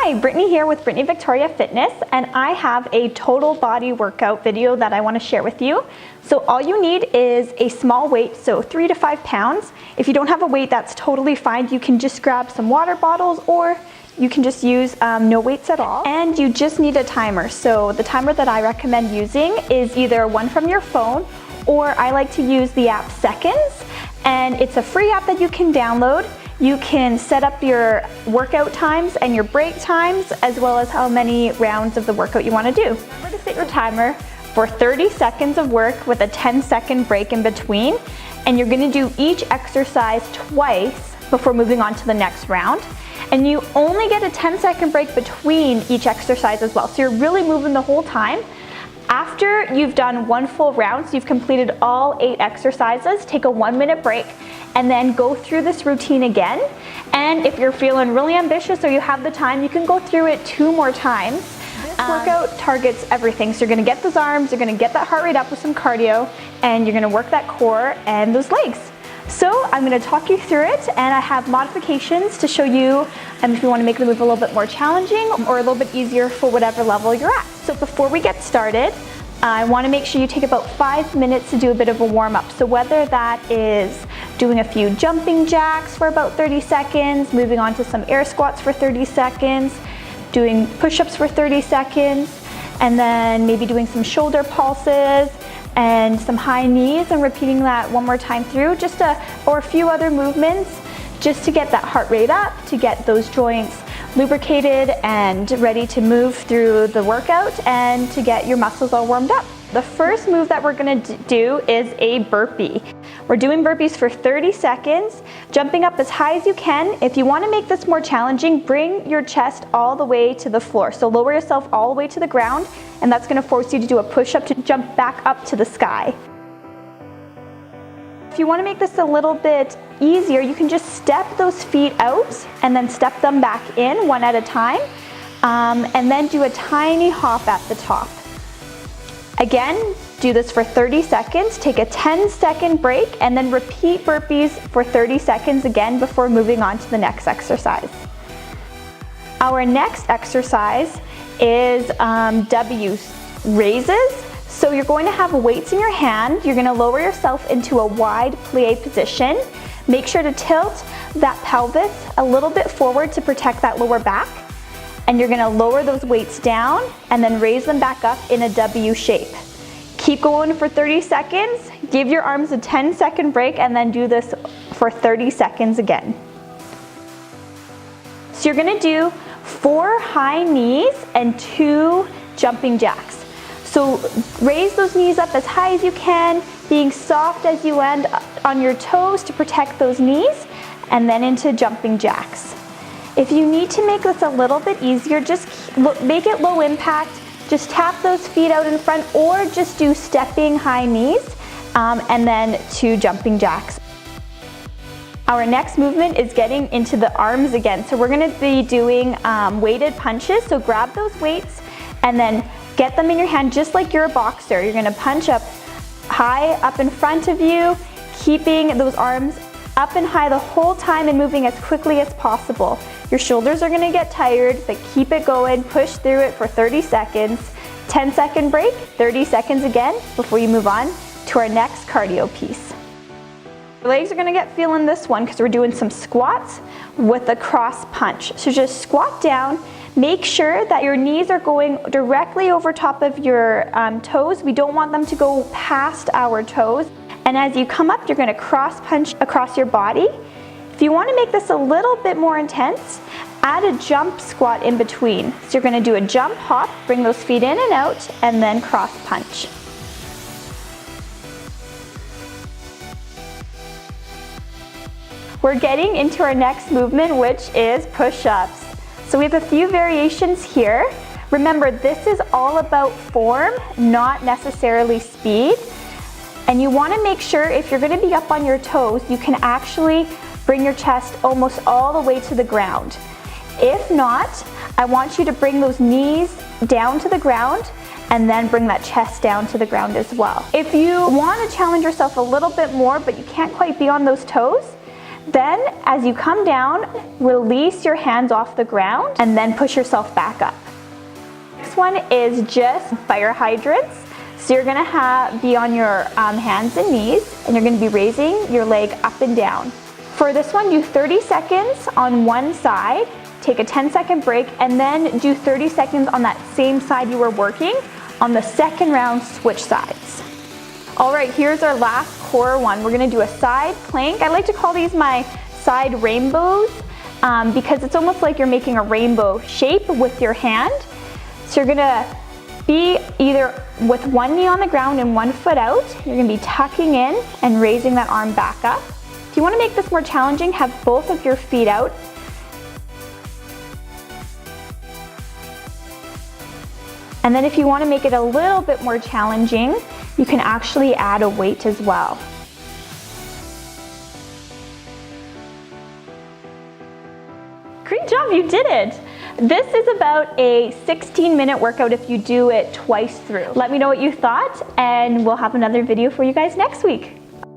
Hi, Brittany here with Brittany Victoria Fitness, and I have a total body workout video that I want to share with you. So all you need is a small weight, so 3 to 5 pounds. If you don't have a weight, that's totally fine. You can just grab some water bottles, or you can just use no weights at all. And you just need a timer. So the timer that I recommend using is either one from your phone, or I like to use the app Seconds, and it's a free app that you can download. You can set up your workout times and your break times, as well as how many rounds of the workout you want to do. Remember to set your timer for 30 seconds of work with a 10-second break in between, and you're going to do each exercise twice before moving on to the next round. And you only get a 10-second break between each exercise as well, so you're really moving the whole time. After you've done one full round, so you've completed all 8 exercises, take a 1-minute break and then go through this routine again. And if you're feeling really ambitious or you have the time, you can go through it 2 more times. This workout targets everything. So you're gonna get those arms, you're gonna get that heart rate up with some cardio, and you're gonna work that core and those legs. So I'm gonna talk you through it, and I have modifications to show you if you wanna make the move a little bit more challenging or a little bit easier for whatever level you're at. So before we get started, I wanna make sure you take about 5 minutes to do a bit of a warm up. So whether that is doing a few jumping jacks for about 30 seconds, moving on to some air squats for 30 seconds, doing push-ups for 30 seconds, and then maybe doing some shoulder pulses and some high knees, and repeating that one more time through, or a few other movements, just to get that heart rate up, to get those joints lubricated and ready to move through the workout, and to get your muscles all warmed up. The first move that we're gonna do is a burpee. We're doing burpees for 30 seconds, jumping up as high as you can. If you wanna make this more challenging, bring your chest all the way to the floor. So lower yourself all the way to the ground, and that's gonna force you to do a push-up to jump back up to the sky. If you wanna make this a little bit easier, you can just step those feet out and then step them back in one at a time, and then do a tiny hop at the top. Again, do this for 30 seconds, take a 10-second break, and then repeat burpees for 30 seconds again before moving on to the next exercise. Our next exercise is W raises. So you're going to have weights in your hand. You're going to lower yourself into a wide plie position. Make sure to tilt that pelvis a little bit forward to protect that lower back. And you're going to lower those weights down and then raise them back up in a W shape. Keep going for 30 seconds. Give your arms a 10-second break, and then do this for 30 seconds again. So you're going to do 4 high knees and 2 jumping jacks. So raise those knees up as high as you can, being soft as you land on your toes to protect those knees, and then into jumping jacks. If you need to make this a little bit easier, just make it low impact. Just tap those feet out in front, or just do stepping high knees, and then 2 jumping jacks. Our next movement is getting into the arms again. So we're gonna be doing weighted punches. So grab those weights and then get them in your hand just like you're a boxer. You're gonna punch up high up in front of you, keeping those arms up and high the whole time and moving as quickly as possible. Your shoulders are gonna get tired, but keep it going, push through it for 30 seconds. 10-second break, 30 seconds again before you move on to our next cardio piece. Your legs are gonna get feeling this one because we're doing some squats with a cross punch. So just squat down. Make sure that your knees are going directly over top of your toes. We don't want them to go past our toes. And as you come up, you're gonna cross punch across your body. If you wanna make this a little bit more intense, add a jump squat in between. So you're gonna do a jump hop, bring those feet in and out, and then cross punch. We're getting into our next movement, which is push-ups. So we have a few variations here. Remember, this is all about form, not necessarily speed. And you wanna make sure if you're gonna be up on your toes, you can actually bring your chest almost all the way to the ground. If not, I want you to bring those knees down to the ground and then bring that chest down to the ground as well. If you wanna challenge yourself a little bit more, but you can't quite be on those toes, Then, as you come down, release your hands off the ground and then push yourself back up. Next one is just fire hydrants. So you're gonna be on your hands and knees, and you're gonna be raising your leg up and down. For this one, do 30 seconds on one side, take a 10-second break, and then do 30 seconds on that same side you were working. On the second round, switch sides. All right, here's our last core one. We're gonna do a side plank. I like to call these my side rainbows because it's almost like you're making a rainbow shape with your hand. So you're gonna be either with one knee on the ground and one foot out. You're gonna be tucking in and raising that arm back up. If you wanna make this more challenging, have both of your feet out. And then if you wanna make it a little bit more challenging, you can actually add a weight as well. Great job, you did it. This is about a 16-minute workout if you do it twice through. Let me know what you thought, and we'll have another video for you guys next week.